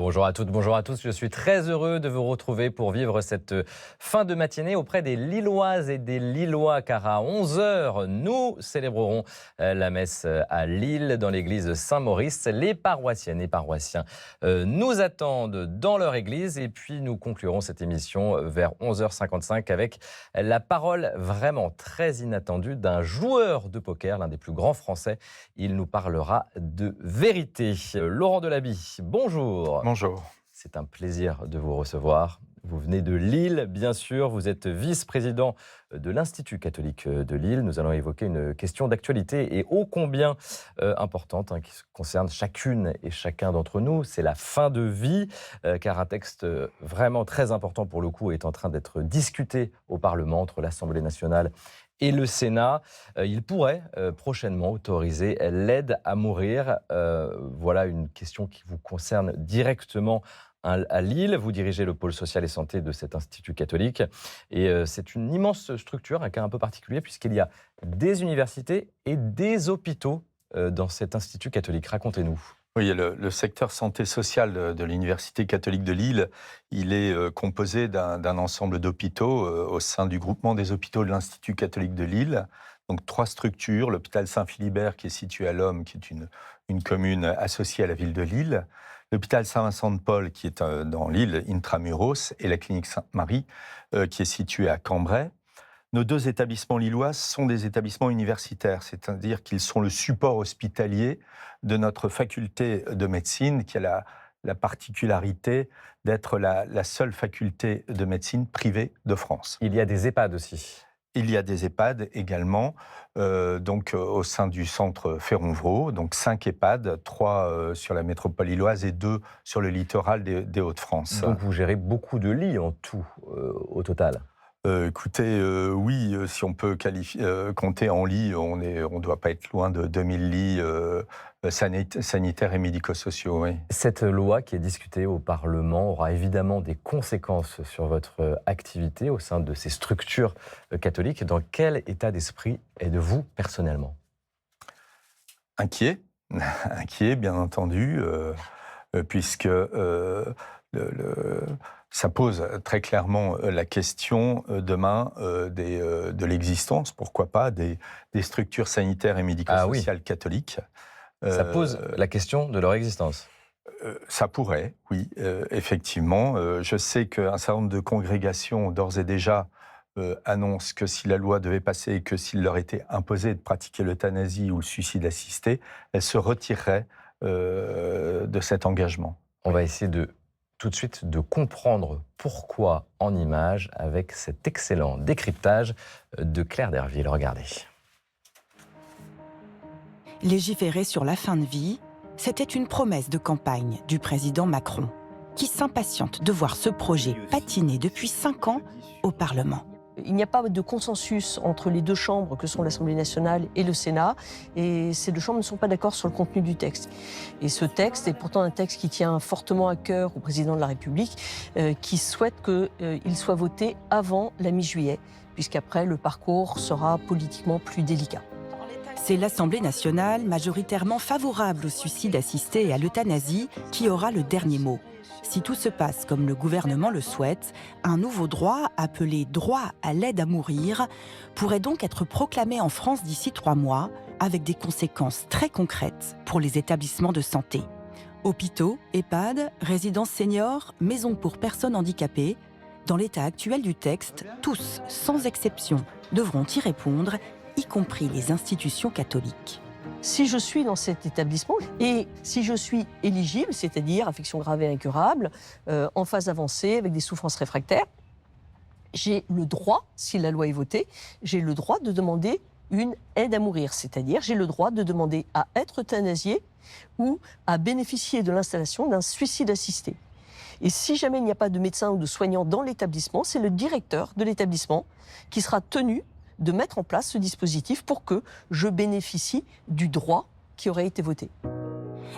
Bonjour à toutes, bonjour à tous. Je suis très heureux de vous retrouver pour vivre cette fin de matinée auprès des Lilloises et des Lillois, car à 11 heures, nous célébrerons la messe à Lille, dans l'église Saint-Maurice. Les paroissiennes et paroissiens nous attendent dans leur église et puis nous conclurons cette émission vers 11h55 avec la parole vraiment très inattendue d'un joueur de poker, l'un des plus grands français. Il nous parlera de vérité. Laurent Delaby, bonjour. Bonjour. C'est un plaisir de vous recevoir. Vous venez de Lille, bien sûr. Vous êtes vice-président de l'Institut catholique de Lille. Nous allons évoquer une question d'actualité et ô combien importante qui concerne chacune et chacun d'entre nous. C'est la fin de vie, car un texte vraiment très important pour le coup est en train d'être discuté au Parlement entre l'Assemblée nationale et le Sénat. Il pourrait prochainement autoriser l'aide à mourir. Voilà une question qui vous concerne directement à Lille. Vous dirigez le pôle social et santé de cet institut catholique. Et c'est une immense structure, un cas un peu particulier, puisqu'il y a des universités et des hôpitaux dans cet institut catholique. Racontez-nous. Oui, le secteur santé sociale de l'Université catholique de Lille, il est composé d'un ensemble d'hôpitaux au sein du groupement des hôpitaux de l'Institut catholique de Lille. Donc 3 structures, l'hôpital Saint-Philibert qui est situé à Lomme, qui est une commune associée à la ville de Lille, l'hôpital Saint-Vincent-de-Paul qui est dans Lille, intramuros, et la clinique Sainte-Marie qui est située à Cambrai. Nos 2 établissements lillois sont des établissements universitaires, c'est-à-dire qu'ils sont le support hospitalier de notre faculté de médecine, qui a la particularité d'être la seule faculté de médecine privée de France. Il y a des EHPAD aussi. Il y a des EHPAD également, au sein du centre Féronvreau, donc 5 EHPAD, 3 sur la métropole lilloise et 2 sur le littoral des Hauts-de-France. Donc vous gérez beaucoup de lits en tout, au total. Écoutez, oui, si on peut compter en lits, on ne doit pas être loin de 2000 lits sanitaires et médico-sociaux. Oui. Cette loi qui est discutée au Parlement aura évidemment des conséquences sur votre activité au sein de ces structures catholiques. Dans quel état d'esprit êtes-vous personnellement ? Inquiet, inquiet bien entendu, puisque ça pose très clairement la question demain de l'existence, pourquoi pas, des structures sanitaires et médico-sociales catholiques. Ça pose la question de leur existence. Ça pourrait, oui, effectivement. Je sais qu'un certain nombre de congrégations, d'ores et déjà, annoncent que si la loi devait passer et que s'il leur était imposé de pratiquer l'euthanasie ou le suicide assisté, elles se retireraient de cet engagement. On va essayer tout de suite de comprendre pourquoi en images avec cet excellent décryptage de Claire Derville. Regardez. Légiférer sur la fin de vie, c'était une promesse de campagne du président Macron, qui s'impatiente de voir ce projet patiner depuis 5 ans au Parlement. Il n'y a pas de consensus entre les 2 chambres que sont l'Assemblée nationale et le Sénat, et ces 2 chambres ne sont pas d'accord sur le contenu du texte. Et ce texte est pourtant un texte qui tient fortement à cœur au président de la République, qui souhaite qu'il soit voté avant la mi-juillet, puisqu'après le parcours sera politiquement plus délicat. C'est l'Assemblée nationale, majoritairement favorable au suicide assisté et à l'euthanasie, qui aura le dernier mot. Si tout se passe comme le gouvernement le souhaite, un nouveau droit, appelé droit à l'aide à mourir, pourrait donc être proclamé en France d'ici 3 mois, avec des conséquences très concrètes pour les établissements de santé. Hôpitaux, EHPAD, résidences seniors, maisons pour personnes handicapées. Dans l'état actuel du texte, tous, sans exception, devront y répondre, y compris les institutions catholiques. Si je suis dans cet établissement et si je suis éligible, c'est-à-dire affection grave et incurable, en phase avancée avec des souffrances réfractaires, j'ai le droit, si la loi est votée, j'ai le droit de demander une aide à mourir, c'est-à-dire j'ai le droit de demander à être euthanasié ou à bénéficier de l'installation d'un suicide assisté. Et si jamais il n'y a pas de médecin ou de soignant dans l'établissement, c'est le directeur de l'établissement qui sera tenu de mettre en place ce dispositif pour que je bénéficie du droit qui aurait été voté.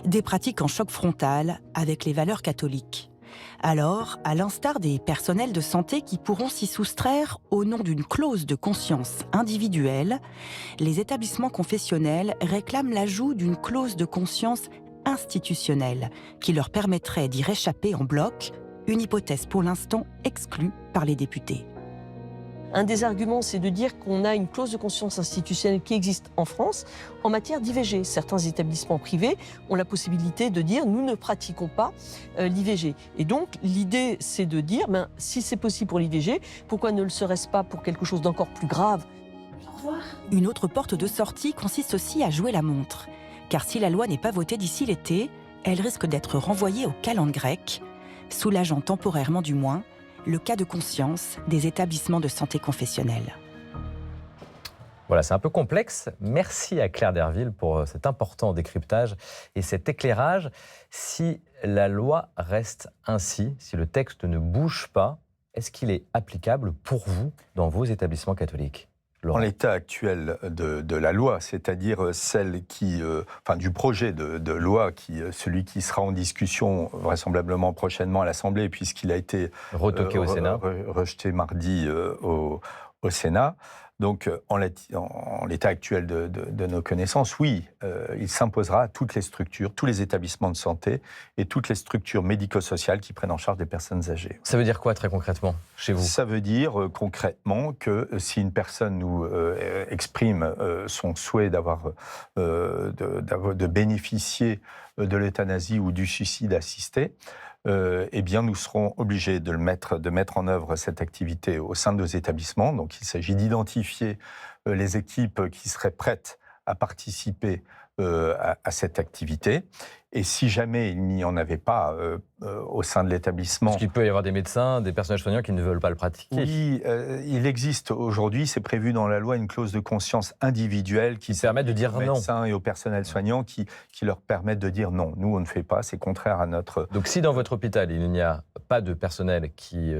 Des pratiques en choc frontal avec les valeurs catholiques. Alors, à l'instar des personnels de santé qui pourront s'y soustraire au nom d'une clause de conscience individuelle, les établissements confessionnels réclament l'ajout d'une clause de conscience institutionnelle qui leur permettrait d'y réchapper en bloc, une hypothèse pour l'instant exclue par les députés. Un des arguments, c'est de dire qu'on a une clause de conscience institutionnelle qui existe en France en matière d'IVG. Certains établissements privés ont la possibilité de dire « nous ne pratiquons pas l'IVG ». Et donc, l'idée, c'est de dire si c'est possible pour l'IVG, pourquoi ne le serait-ce pas pour quelque chose d'encore plus grave ? Une autre porte de sortie consiste aussi à jouer la montre. Car si la loi n'est pas votée d'ici l'été, elle risque d'être renvoyée au calende grec, soulageant temporairement du moins le cas de conscience des établissements de santé confessionnels. Voilà, c'est un peu complexe. Merci à Claire Derville pour cet important décryptage et cet éclairage. Si la loi reste ainsi, si le texte ne bouge pas, est-ce qu'il est applicable pour vous dans vos établissements catholiques ? En l'état actuel de la loi, c'est-à-dire celle du projet de loi, celui qui sera en discussion vraisemblablement prochainement à l'Assemblée, puisqu'il a été retoqué au Sénat, rejeté mardi au Sénat. Donc, en l'état actuel de nos connaissances, oui, il s'imposera à toutes les structures, tous les établissements de santé et toutes les structures médico-sociales qui prennent en charge des personnes âgées. Ça veut dire quoi très concrètement chez vous ? Ça veut dire concrètement que si une personne nous exprime son souhait de bénéficier de l'euthanasie ou du suicide assisté, eh bien, nous serons obligés de mettre en œuvre cette activité au sein de nos établissements. Donc, il s'agit d'identifier les équipes qui seraient prêtes à participer à cette activité. Et si jamais il n'y en avait pas au sein de l'établissement... Parce qu'il peut y avoir des médecins, des personnels soignants qui ne veulent pas le pratiquer. Oui, il existe aujourd'hui, c'est prévu dans la loi, une clause de conscience individuelle qui permet de dire non. Aux médecins et aux personnels soignants qui leur permettent de dire non. Nous, on ne fait pas, c'est contraire à notre... Donc si dans votre hôpital, il n'y a pas de personnel qui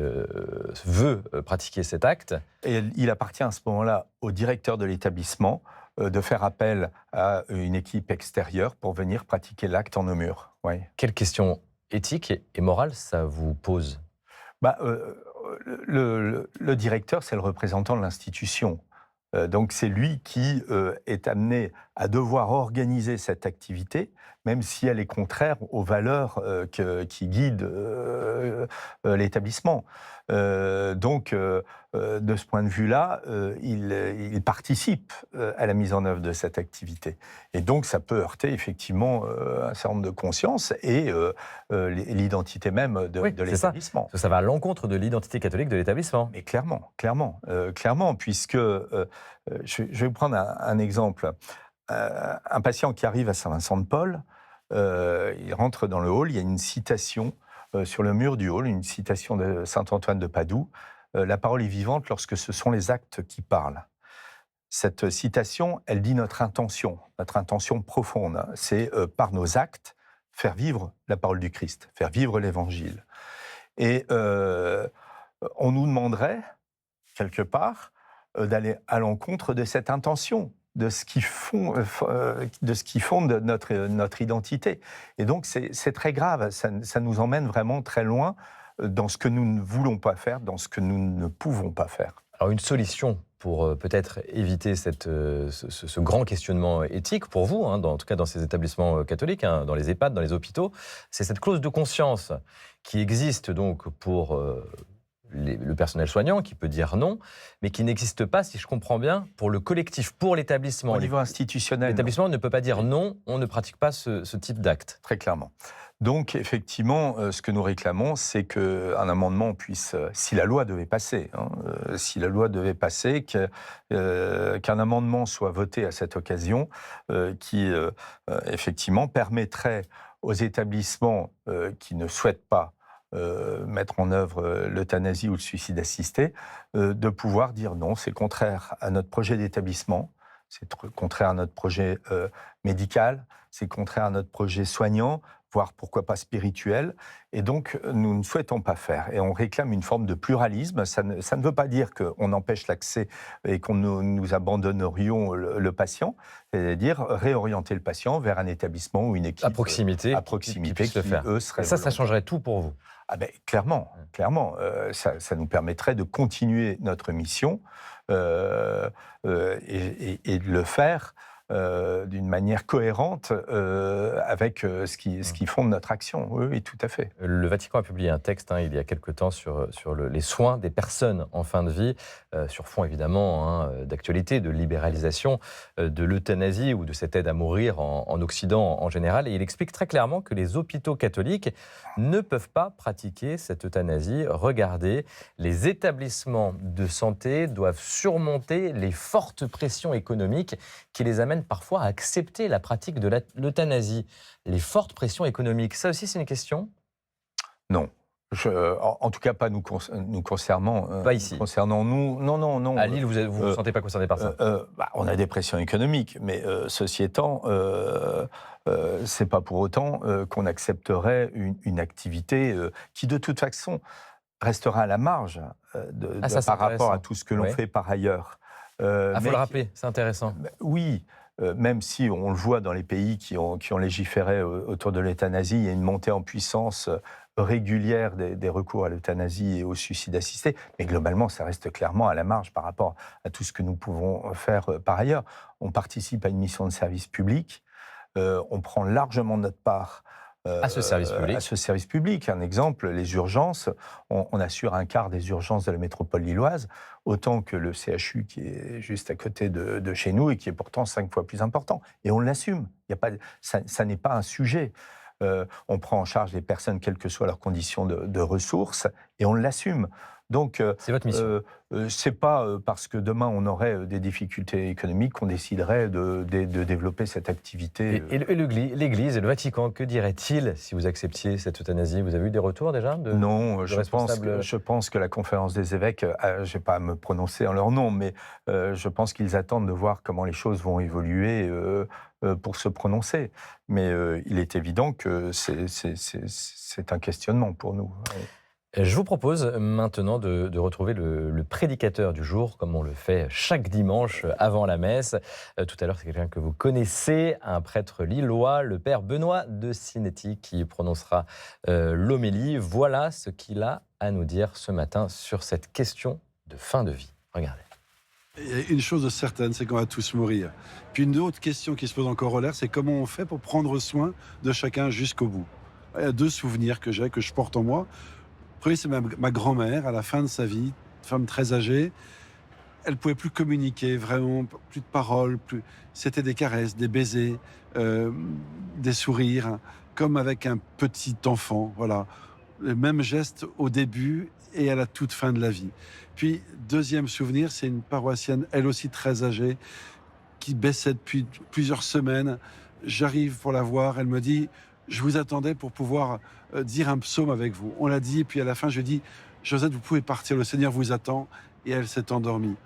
veut pratiquer cet acte... Et il appartient à ce moment-là au directeur de l'établissement de faire appel à une équipe extérieure pour venir pratiquer l'acte en nos murs. Oui. Quelle question éthique et morale ça vous pose ? Le directeur, c'est le représentant de l'institution. Donc c'est lui qui est amené à devoir organiser cette activité, même si elle est contraire aux valeurs qui guident l'établissement. Donc de ce point de vue-là, il participe à la mise en œuvre de cette activité. Et donc ça peut heurter effectivement un certain nombre de consciences et l'identité même de l'établissement. Ça va à l'encontre de l'identité catholique de l'établissement. Mais clairement, puisque je vais vous prendre un exemple. Un patient qui arrive à Saint-Vincent-de-Paul, il rentre dans le hall, il y a une citation sur le mur du hall, une citation de Saint-Antoine de Padoue. La parole est vivante lorsque ce sont les actes qui parlent. Cette citation, elle dit notre intention profonde. C'est par nos actes faire vivre la parole du Christ, faire vivre l'Évangile. Et on nous demanderait, quelque part, d'aller à l'encontre de cette intention, de ce qui fonde notre identité. Et donc, c'est très grave. Ça nous emmène vraiment très loin dans ce que nous ne voulons pas faire, dans ce que nous ne pouvons pas faire. Alors, une solution pour peut-être éviter ce grand questionnement éthique pour vous, en tout cas dans ces établissements catholiques, dans les EHPAD, dans les hôpitaux, c'est cette clause de conscience qui existe donc pour... le personnel soignant qui peut dire non, mais qui n'existe pas, si je comprends bien, pour le collectif, pour l'établissement. Au niveau institutionnel. L'établissement ne peut pas dire non, on ne pratique pas ce type d'acte. Très clairement. Donc, effectivement, ce que nous réclamons, c'est qu'un amendement puisse, si la loi devait passer, qu'un amendement soit voté à cette occasion, qui, effectivement, permettrait aux établissements qui ne souhaitent pas mettre en œuvre l'euthanasie ou le suicide assisté, de pouvoir dire non, c'est contraire à notre projet d'établissement, c'est contraire à notre projet médical, c'est contraire à notre projet soignant, voire pourquoi pas spirituel, et donc nous ne souhaitons pas faire. Et on réclame une forme de pluralisme, ça ne veut pas dire qu'on empêche l'accès et qu'on nous abandonnerions le patient, c'est-à-dire réorienter le patient vers un établissement ou une équipe à proximité qui puisse le faire. Eux, seraient ça changerait tout pour vous. Ah ben, clairement. Ça nous permettrait de continuer notre mission et de le faire d'une manière cohérente avec ce qui fonde notre action. Oui, oui, tout à fait. Le Vatican a publié un texte il y a quelque temps sur les soins des personnes en fin de vie, sur fond évidemment d'actualité, de libéralisation de l'euthanasie ou de cette aide à mourir en Occident en général. Et il explique très clairement que les hôpitaux catholiques ne peuvent pas pratiquer cette euthanasie. Regardez, les établissements de santé doivent surmonter les fortes pressions économiques qui les amènent parfois à accepter la pratique de l'euthanasie. Les fortes pressions économiques, ça aussi c'est une question ? Non. En tout cas, pas nous concernant. Pas ici. Concernant nous, non. À Lille, vous ne vous sentez pas concerné par ça ? On a des pressions économiques, mais ceci étant, c'est pas pour autant qu'on accepterait une activité qui, de toute façon, restera à la marge par rapport à tout ce que l'on fait par ailleurs. Faut le rappeler, c'est intéressant. Oui. Même si on le voit dans les pays qui ont légiféré autour de l'euthanasie, il y a une montée en puissance régulière des recours à l'euthanasie et au suicide assisté, mais globalement, ça reste clairement à la marge par rapport à tout ce que nous pouvons faire par ailleurs. On participe à une mission de service public, on prend largement notre part à ce service public. Un exemple, les urgences, on assure un quart des urgences de la métropole lilloise, autant que le CHU qui est juste à côté de chez nous et qui est pourtant 5 fois plus important. Et on l'assume. Ça n'est pas un sujet. On prend en charge les personnes, quelles que soient leurs conditions de ressources, et on l'assume. Donc, c'est votre mission. C'est pas parce que demain on aurait des difficultés économiques qu'on déciderait de développer cette activité. Et l'Église et le Vatican, que dirait-il si vous acceptiez cette euthanasie ? Vous avez eu des retours déjà Non, je pense que la conférence des évêques, je ne vais pas me prononcer en leur nom, mais je pense qu'ils attendent de voir comment les choses vont évoluer pour se prononcer. Mais il est évident que c'est un questionnement pour nous. Je vous propose maintenant de retrouver le prédicateur du jour, comme on le fait chaque dimanche avant la messe. Tout à l'heure, c'est quelqu'un que vous connaissez, un prêtre lillois, le père Benoît de Sinetti, qui prononcera l'homélie. Voilà ce qu'il a à nous dire ce matin sur cette question de fin de vie. Regardez. Il y a une chose de certaine, c'est qu'on va tous mourir. Puis une autre question qui se pose en corollaire, c'est comment on fait pour prendre soin de chacun jusqu'au bout. Il y a 2 souvenirs que je porte en moi. Le premier, c'est ma grand-mère, à la fin de sa vie, femme très âgée. Elle ne pouvait plus communiquer, vraiment, plus de paroles. C'était des caresses, des baisers, des sourires, comme avec un petit enfant. Voilà. Le même geste au début et à la toute fin de la vie. Puis, deuxième souvenir, c'est une paroissienne, elle aussi très âgée, qui baissait depuis plusieurs semaines. J'arrive pour la voir, elle me dit... Je vous attendais pour pouvoir dire un psaume avec vous. On l'a dit, et puis à la fin, je dis, Josette, vous pouvez partir, le Seigneur vous attend. Et elle s'est endormie.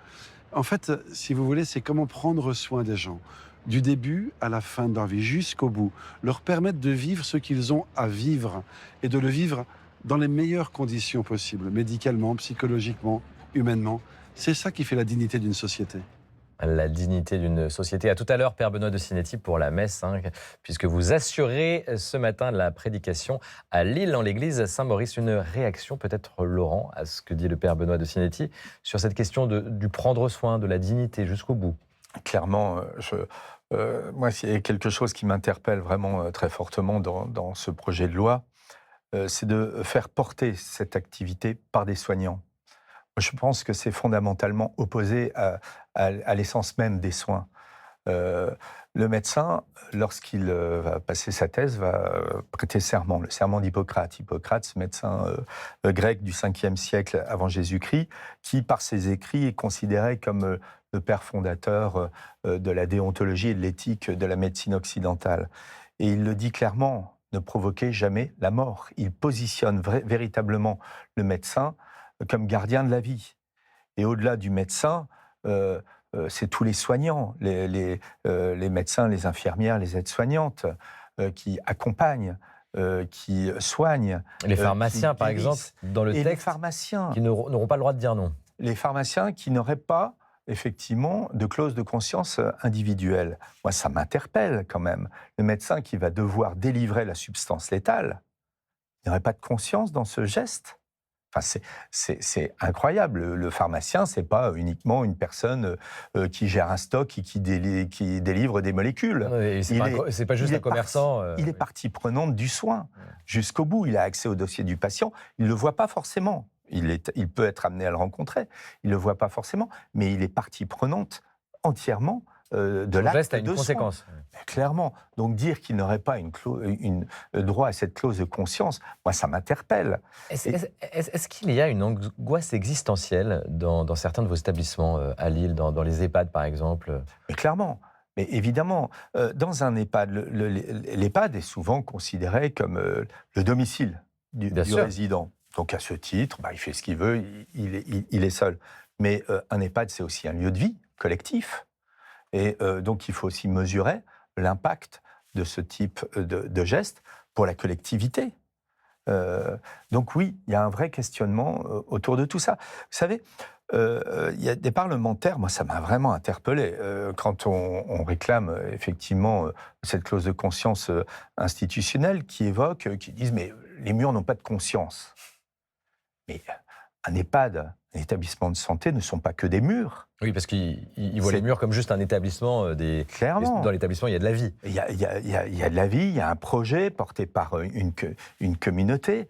En fait, si vous voulez, c'est comment prendre soin des gens, du début à la fin de leur vie, jusqu'au bout. Leur permettre de vivre ce qu'ils ont à vivre, et de le vivre dans les meilleures conditions possibles, médicalement, psychologiquement, humainement. C'est ça qui fait la dignité d'une société. La dignité d'une société. À tout à l'heure, Père Benoît de Sinetti, pour la messe, puisque vous assurez ce matin la prédication à Lille, en l'église Saint-Maurice. Une réaction peut-être, Laurent, à ce que dit le Père Benoît de Sinetti sur cette question du prendre soin, de la dignité jusqu'au bout. Clairement, moi, il y a quelque chose qui m'interpelle vraiment très fortement dans ce projet de loi, c'est de faire porter cette activité par des soignants. Je pense que c'est fondamentalement opposé à l'essence même des soins. Le médecin, lorsqu'il va passer sa thèse, va prêter serment, le serment d'Hippocrate. Hippocrate, ce médecin grec du 5e siècle avant Jésus-Christ, qui, par ses écrits, est considéré comme le père fondateur de la déontologie et de l'éthique de la médecine occidentale. Et il le dit clairement, ne provoquez jamais la mort. Il positionne véritablement le médecin comme gardien de la vie. Et au-delà du médecin, c'est tous les soignants, les médecins, les infirmières, les aides-soignantes qui accompagnent, qui soignent. Les pharmaciens, par exemple, dans le texte, les pharmaciens, qui n'auront pas le droit de dire non. Les pharmaciens qui n'auraient pas, effectivement, de clause de conscience individuelle. Moi, ça m'interpelle quand même. Le médecin qui va devoir délivrer la substance létale, il n'aurait pas de conscience dans ce geste. Enfin, c'est incroyable. Le pharmacien, c'est pas uniquement une personne qui gère un stock et qui délivre des molécules. C'est pas juste un commerçant. Il est partie prenante du soin jusqu'au bout. Il a accès au dossier du patient. Il ne le voit pas forcément. Il peut être amené à le rencontrer. Il ne le voit pas forcément, mais il est partie prenante entièrement de l'acte geste a une de conséquence. soin. Clairement. Donc dire qu'il n'aurait pas droit à cette clause de conscience, moi, ça m'interpelle. Est-ce qu'il y a une angoisse existentielle dans certains de vos établissements à Lille, dans les EHPAD par exemple? Mais clairement. Mais évidemment, dans un EHPAD, l'EHPAD est souvent considéré comme le domicile du résident. Donc à ce titre, il fait ce qu'il veut, il est seul. Mais un EHPAD, c'est aussi un lieu de vie collectif. Et donc il faut aussi mesurer l'impact de ce type de geste pour la collectivité. Donc oui, il y a un vrai questionnement autour de tout ça. Vous savez, il y a des parlementaires, moi ça m'a vraiment interpellé, quand on réclame effectivement cette clause de conscience institutionnelle qui disent mais les murs n'ont pas de conscience. Mais un EHPAD, un établissement de santé ne sont pas que des murs. Oui, parce qu'ils voient les murs comme juste un établissement. Clairement. Dans l'établissement, il y a de la vie. Il y a de la vie, il y a un projet porté par une communauté.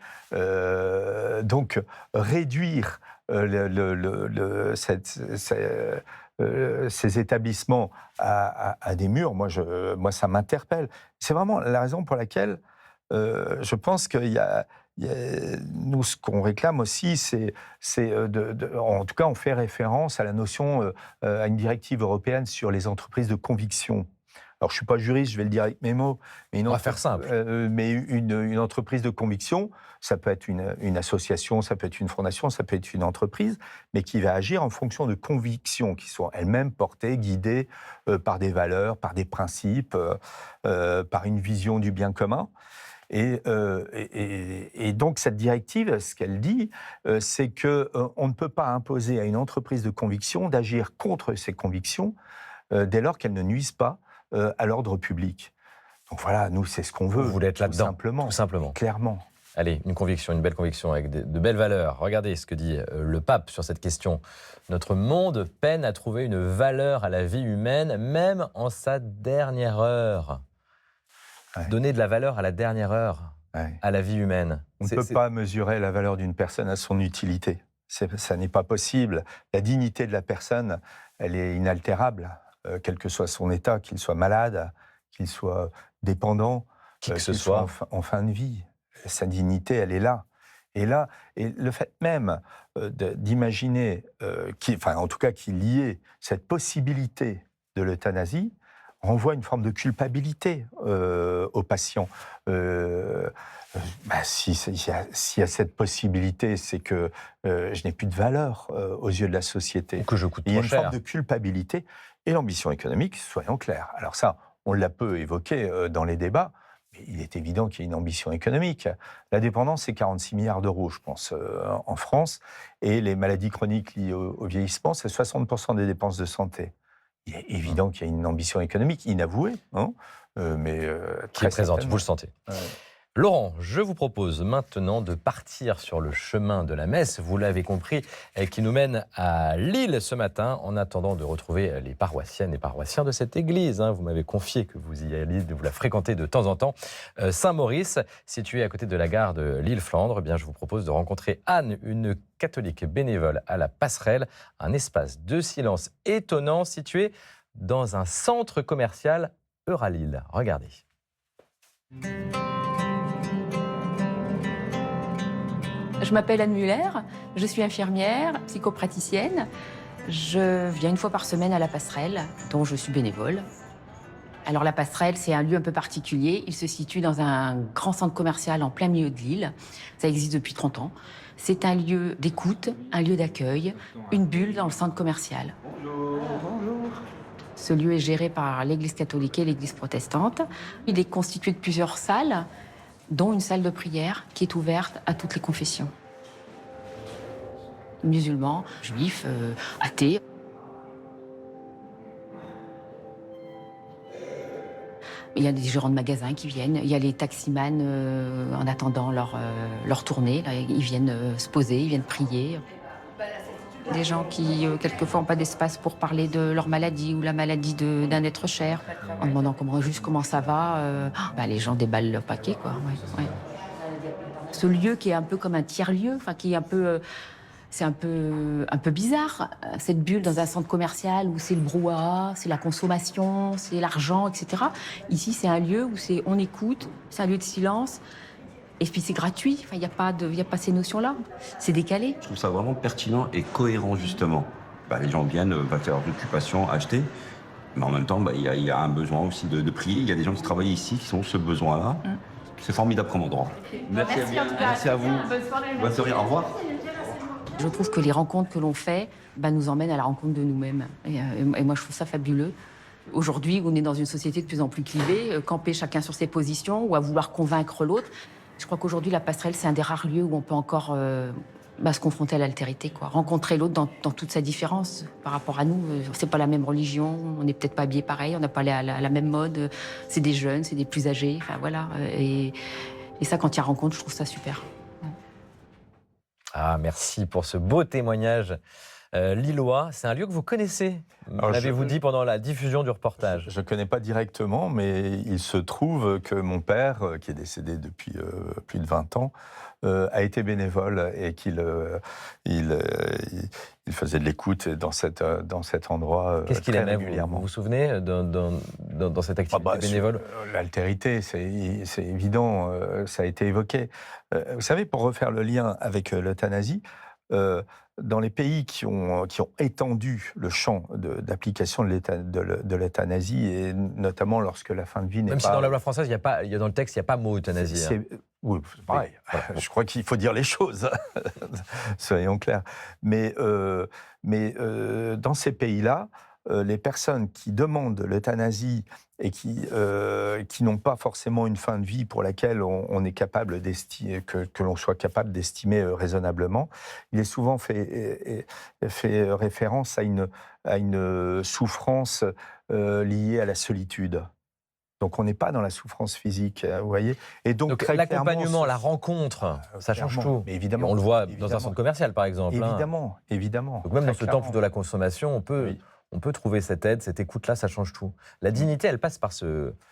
Donc, réduire ces établissements à des murs, moi, ça m'interpelle. C'est vraiment la raison pour laquelle je pense qu'il y a nous, ce qu'on réclame aussi, en tout cas, on fait référence à la notion, à une directive européenne sur les entreprises de conviction. Alors, je ne suis pas juriste, je vais le dire avec mes mots. Mais on va faire simple. Mais une entreprise de conviction, ça peut être une association, ça peut être une fondation, ça peut être une entreprise, mais qui va agir en fonction de convictions qui sont elles-mêmes portées, guidées par des valeurs, par des principes, par une vision du bien commun. Et donc, cette directive, ce qu'elle dit, c'est qu'on ne peut pas imposer à une entreprise de conviction d'agir contre ses convictions dès lors qu'elles ne nuisent pas à l'ordre public. Donc voilà, nous, c'est ce qu'on veut. Vous voulez être là-dedans, tout simplement. Clairement. Allez, une conviction, une belle conviction avec de belles valeurs. Regardez ce que dit le pape sur cette question. Notre monde peine à trouver une valeur à la vie humaine, même en sa dernière heure. Ouais. Donner de la valeur à la dernière heure, à la vie humaine. On ne peut pas mesurer la valeur d'une personne à son utilité. Ça n'est pas possible. La dignité de la personne, elle est inaltérable, quel que soit son état, qu'il soit malade, qu'il soit dépendant, qu'il soit en fin de vie. Sa dignité, elle est là. Et le fait même d'imaginer, en tout cas qu'il y ait cette possibilité de l'euthanasie, renvoie une forme de culpabilité aux patients. S'il y a cette possibilité, c'est que je n'ai plus de valeur aux yeux de la société. Ou que je coûte trop cher. Il y a une forme de culpabilité et l'ambition économique, soyons clairs. Alors ça, on l'a peu évoqué dans les débats, mais il est évident qu'il y a une ambition économique. La dépendance, c'est 46 milliards d'euros, je pense, en France. Et les maladies chroniques liées au vieillissement, c'est 60% des dépenses de santé. Il est évident qu'il y a une ambition économique inavouée, mais qui est présente, vous le sentez. Laurent, je vous propose maintenant de partir sur le chemin de la messe, vous l'avez compris, qui nous mène à Lille ce matin, en attendant de retrouver les paroissiennes et paroissiens de cette église. Vous m'avez confié que vous y alliez, vous la fréquentez de temps en temps. Saint-Maurice, situé à côté de la gare de Lille-Flandre, je vous propose de rencontrer Anne, une catholique bénévole à la Passerelle, un espace de silence étonnant situé dans un centre commercial Euralille. Regardez. Je m'appelle Anne Muller, je suis infirmière, psychopraticienne. Je viens une fois par semaine à la Passerelle, dont je suis bénévole. Alors la Passerelle, c'est un lieu un peu particulier. Il se situe dans un grand centre commercial en plein milieu de Lille. Ça existe depuis 30 ans. C'est un lieu d'écoute, un lieu d'accueil, une bulle dans le centre commercial. Bonjour. Bonjour. Ce lieu est géré par l'Église catholique et l'Église protestante. Il est constitué de plusieurs salles, dont une salle de prière qui est ouverte à toutes les confessions. Musulmans, juifs, athées. Il y a des gérants de magasins qui viennent, il y a les taximans en attendant leur tournée. Là, ils viennent se poser, ils viennent prier. Des gens qui, quelquefois, n'ont pas d'espace pour parler de leur maladie ou la maladie d'un être cher. En demandant comment ça va, les gens déballent le paquet, quoi. Ouais, ouais. Ce lieu qui est un peu comme un tiers-lieu, qui est un peu... c'est un peu bizarre, cette bulle dans un centre commercial où c'est le brouhaha, c'est la consommation, c'est l'argent, etc. Ici, c'est un lieu où on écoute, c'est un lieu de silence. Et puis c'est gratuit, il n'y a pas ces notions-là. C'est décalé. Je trouve ça vraiment pertinent et cohérent, justement. Les gens viennent faire leurs occupations, acheter, mais en même temps, il y a un besoin aussi de prier. Il y a des gens qui travaillent ici, qui ont ce besoin-là. C'est formidable comme endroit. Merci à vous. Merci à vous. Bonne soirée. Au revoir. Je trouve que les rencontres que l'on fait nous emmènent à la rencontre de nous-mêmes. Et moi, je trouve ça fabuleux. Aujourd'hui, on est dans une société de plus en plus clivée, camper chacun sur ses positions ou à vouloir convaincre l'autre. Je crois qu'aujourd'hui, la passerelle, c'est un des rares lieux où on peut encore se confronter à l'altérité, quoi. Rencontrer l'autre dans toute sa différence par rapport à nous. C'est pas la même religion, on n'est peut-être pas habillés pareil, on n'a pas la même mode. C'est des jeunes, c'est des plus âgés, voilà. Et ça, quand il y a rencontre, je trouve ça super. Ah, merci pour ce beau témoignage. Lillois, c'est un lieu que vous connaissez, l'avez-vous dit pendant la diffusion du reportage? Je ne connais pas directement, mais il se trouve que mon père, qui est décédé depuis plus de 20 ans, a été bénévole et qu'il faisait de l'écoute dans cet endroit Qu'est-ce qu'il aimait, vous vous souvenez, dans cette activité bénévole? L'altérité, c'est évident, ça a été évoqué. Vous savez, pour refaire le lien avec l'euthanasie, dans les pays qui ont étendu le champ d'application de l'euthanasie, et notamment lorsque la fin de vie n'est pas... Même si dans la loi française, dans le texte, il n'y a pas mot euthanasie. Oui, c'est pareil. Voilà. Je crois qu'il faut dire les choses, soyons clairs. Mais dans ces pays-là, les personnes qui demandent l'euthanasie et qui n'ont pas forcément une fin de vie pour laquelle on est capable d'estimer, que l'on soit capable d'estimer raisonnablement, il est souvent fait référence à une souffrance liée à la solitude. Donc on n'est pas dans la souffrance physique, vous voyez. Et donc l'accompagnement, la rencontre, ça change tout. Mais évidemment, on le voit dans un centre commercial, par exemple. Évidemment. Donc même dans ce temps de la consommation, on peut trouver cette aide, cette écoute-là, ça change tout. La dignité, elle passe par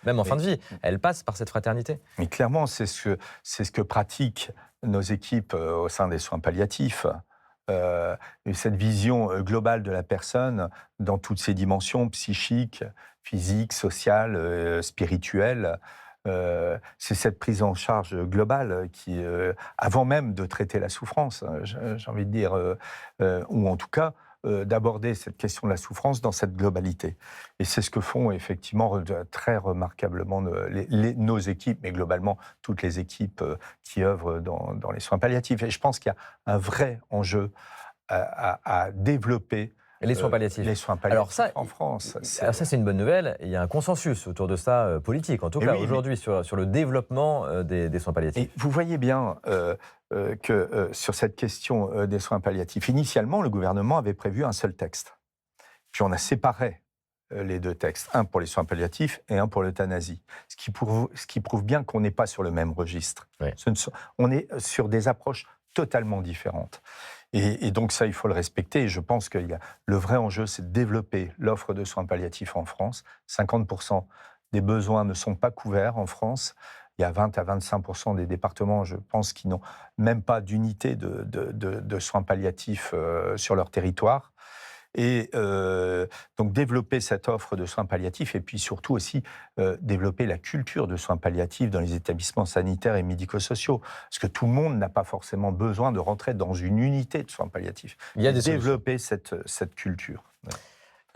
même en fin de vie, elle passe par cette fraternité. Mais clairement, c'est ce que pratiquent nos équipes au sein des soins palliatifs. Cette vision globale de la personne dans toutes ses dimensions psychiques, physiques, sociales, spirituelles. C'est cette prise en charge globale qui, avant même de traiter la souffrance, j'ai envie de dire, ou en tout cas d'aborder cette question de la souffrance dans cette globalité. Et c'est ce que font effectivement très remarquablement nos équipes, mais globalement toutes les équipes qui œuvrent dans les soins palliatifs. Et je pense qu'il y a un vrai enjeu à développer les soins palliatifs. Alors ça, en France. Ça, c'est une bonne nouvelle. Il y a un consensus autour de ça politique, en tout cas aujourd'hui, sur le développement des soins palliatifs. Et vous voyez bien que sur cette question des soins palliatifs, initialement, le gouvernement avait prévu un seul texte. Puis on a séparé les deux textes, un pour les soins palliatifs et un pour l'euthanasie. Ce qui prouve bien qu'on n'est pas sur le même registre. Oui. On est sur des approches totalement différentes. Et donc ça, il faut le respecter. Et je pense que le vrai enjeu, c'est de développer l'offre de soins palliatifs en France. 50% des besoins ne sont pas couverts en France. Il y a 20 à 25% des départements, je pense, qui n'ont même pas d'unité de soins palliatifs sur leur territoire. Et donc développer cette offre de soins palliatifs et puis surtout aussi développer la culture de soins palliatifs dans les établissements sanitaires et médico-sociaux. Parce que tout le monde n'a pas forcément besoin de rentrer dans une unité de soins palliatifs. Il y a développer cette culture. Ouais.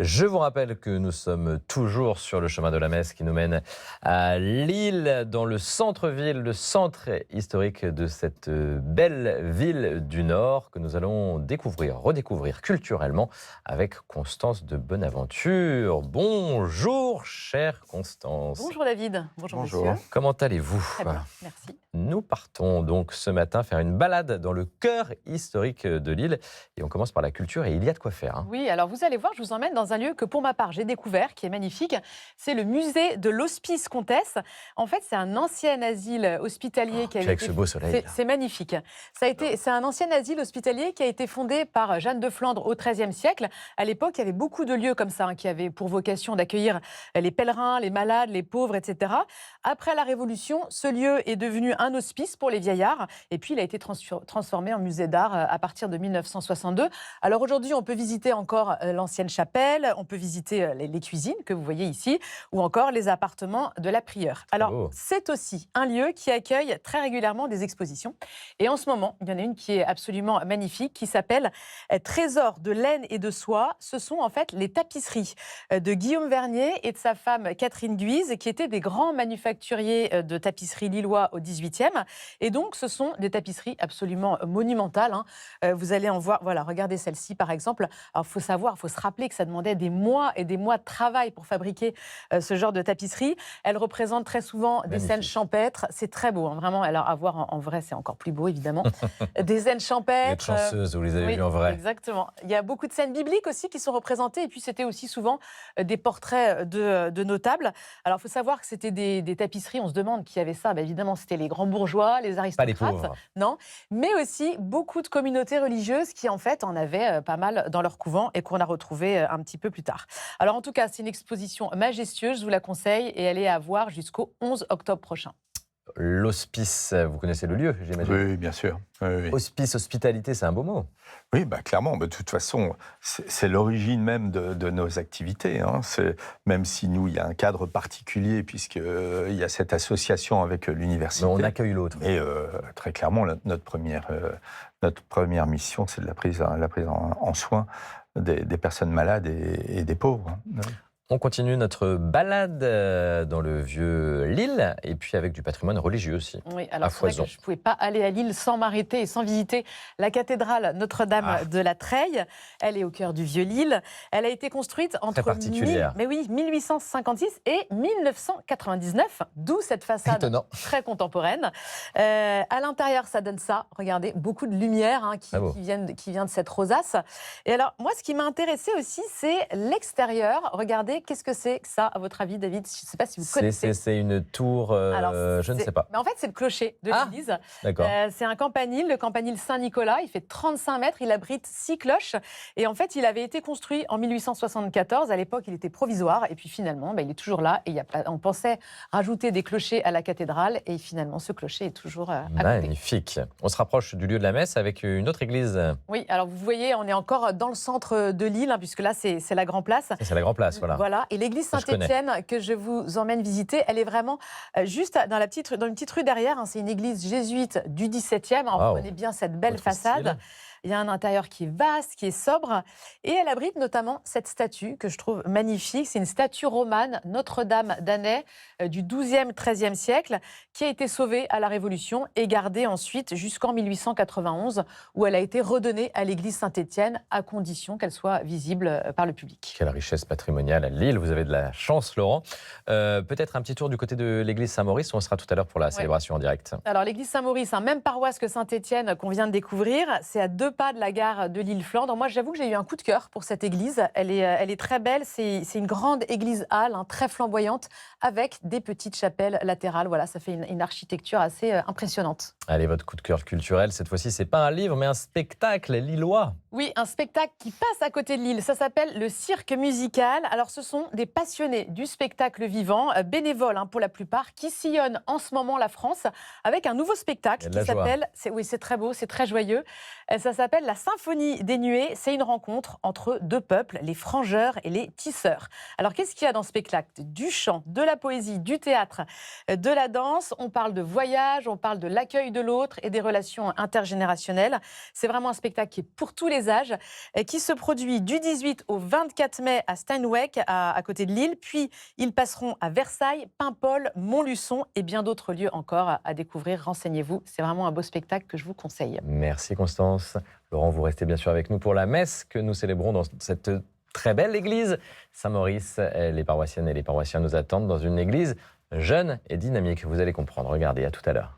Je vous rappelle que nous sommes toujours sur le chemin de la Messe qui nous mène à Lille, dans le centre-ville, le centre historique de cette belle ville du Nord que nous allons redécouvrir culturellement avec Constance de Bonaventure. Bonjour, chère Constance. Bonjour David. Bonjour. Monsieur. Comment allez-vous? Très bien, merci. Nous partons donc ce matin faire une balade dans le cœur historique de Lille et on commence par la culture et il y a de quoi faire. Oui, alors vous allez voir, je vous emmène dans dans un lieu que pour ma part j'ai découvert, qui est magnifique. C'est le musée de l'Hospice Comtesse. En fait, c'est un ancien asile hospitalier qui a avec ce beau soleil. C'est magnifique. C'est un ancien asile hospitalier qui a été fondé par Jeanne de Flandre au XIIIe siècle. À l'époque, il y avait beaucoup de lieux comme ça qui avaient pour vocation d'accueillir les pèlerins, les malades, les pauvres, etc. Après la Révolution, ce lieu est devenu un hospice pour les vieillards et puis il a été transformé en musée d'art à partir de 1962. Alors aujourd'hui, on peut visiter encore l'ancienne chapelle, on peut visiter les cuisines que vous voyez ici ou encore les appartements de la prieure. Alors, c'est aussi un lieu qui accueille très régulièrement des expositions. Et en ce moment, il y en a une qui est absolument magnifique, qui s'appelle Trésor de laine et de soie. Ce sont en fait les tapisseries de Guillaume Vernier et de sa femme Catherine Guise, qui étaient des grands manufacturiers de tapisseries lillois au XVIIIe. Et donc, ce sont des tapisseries absolument monumentales. Vous allez en voir, voilà, regardez celle-ci par exemple. Alors, il faut se rappeler que ça demandait des mois et des mois de travail pour fabriquer ce genre de tapisserie. Elle représente très souvent des scènes champêtres. C'est très beau, vraiment. Alors, à voir en vrai, c'est encore plus beau, évidemment. Des scènes champêtres. Vous êtes chanceuse, vous les avez vues en vrai. Exactement. Il y a beaucoup de scènes bibliques aussi qui sont représentées. Et puis, c'était aussi souvent des portraits de notables. Alors, il faut savoir que c'était des tapisseries. On se demande qui avait ça. Évidemment, c'était les grands bourgeois, les aristocrates. Pas les pauvres. Non. Mais aussi beaucoup de communautés religieuses qui, en fait, en avaient pas mal dans leur couvent et qu'on a retrouvé un petit peu plus tard. Alors, en tout cas, c'est une exposition majestueuse. Je vous la conseille et elle est à voir jusqu'au 11 octobre prochain. L'hospice, vous connaissez le lieu, j'imagine? Oui, bien sûr. Oui. Hospice, hospitalité, c'est un beau mot. Oui, clairement. De toute façon, c'est l'origine même de nos activités. Même si nous, il y a un cadre particulier, puisqu'il y a cette association avec l'université. Mais on accueille l'autre. Mais très clairement, notre première mission, c'est de la prise en soin des personnes malades et des pauvres. On continue notre balade dans le vieux Lille, et puis avec du patrimoine religieux aussi. Oui, alors c'est vrai que je ne pouvais pas aller à Lille sans m'arrêter et sans visiter la cathédrale Notre-Dame de la Treille. Elle est au cœur du vieux Lille. Elle a été construite entre 1856 et 1999, d'où cette façade très contemporaine. À l'intérieur, ça donne ça. Regardez, beaucoup de lumière qui vient de cette rosace. Et alors, moi, ce qui m'a intéressée aussi, c'est l'extérieur. Regardez, qu'est-ce que c'est que ça, à votre avis, David? Je ne sais pas si vous connaissez. C'est une tour, je ne sais pas. Mais en fait, c'est le clocher de l'église. D'accord. C'est un campanile, le campanile Saint-Nicolas. Il fait 35 mètres, il abrite 6 cloches. Et en fait, il avait été construit en 1874. À l'époque, il était provisoire. Et puis finalement, il est toujours là. Et on pensait rajouter des clochers à la cathédrale. Et finalement, ce clocher est toujours à côté. Magnifique. On se rapproche du lieu de la messe avec une autre église. Oui, alors vous voyez, on est encore dans le centre de Lille, puisque là, c'est la Grand Place. C'est la Grand Place, voilà. Et l'église Saint-Étienne que je vous emmène visiter, elle est vraiment juste dans une petite rue derrière. C'est une église jésuite du XVIIe. On connaît bien cette belle façade. Style. Il y a un intérieur qui est vaste, qui est sobre. Et elle abrite notamment cette statue que je trouve magnifique. C'est une statue romane, Notre-Dame d'Annay, du XIIe, XIIIe siècle, qui a été sauvée à la Révolution et gardée ensuite jusqu'en 1891, où elle a été redonnée à l'église Saint-Étienne, à condition qu'elle soit visible par le public. Quelle richesse patrimoniale à Lille. Vous avez de la chance, Laurent. Peut-être un petit tour du côté de l'église Saint-Maurice. On sera tout à l'heure pour la célébration en direct. Alors, l'église Saint-Maurice, même paroisse que Saint-Étienne qu'on vient de découvrir. C'est à 2 pas de la gare de Lille-Flandre. Moi, j'avoue que j'ai eu un coup de cœur pour cette église. Elle est très belle. C'est une grande église halle, très flamboyante, avec des petites chapelles latérales. Voilà, ça fait une architecture assez impressionnante. Allez, votre coup de cœur culturel, cette fois-ci, c'est pas un livre, mais un spectacle lillois. Oui, un spectacle qui passe à côté de Lille. Ça s'appelle le cirque musical. Alors, ce sont des passionnés du spectacle vivant, bénévoles pour la plupart, qui sillonnent en ce moment la France avec un nouveau spectacle qui s'appelle... Oui, c'est très beau, c'est très joyeux. Ça s'appelle la Symphonie des Nuées. C'est une rencontre entre 2 peuples, les frangeurs et les tisseurs. Alors, qu'est-ce qu'il y a dans ce spectacle? Du chant, de la poésie, du théâtre, de la danse. On parle de voyage, on parle de l'accueil de l'autre et des relations intergénérationnelles. C'est vraiment un spectacle qui est pour tous les âges, qui se produit du 18 au 24 mai à Steinweg, à côté de Lille. Puis, ils passeront à Versailles, Paimpol, Montluçon et bien d'autres lieux encore à découvrir. Renseignez-vous. C'est vraiment un beau spectacle que je vous conseille. Merci Constance. Laurent, vous restez bien sûr avec nous pour la messe que nous célébrons dans cette très belle église Saint-Maurice. Les paroissiennes et les paroissiens nous attendent dans une église jeune et dynamique. Vous allez comprendre. Regardez, à tout à l'heure.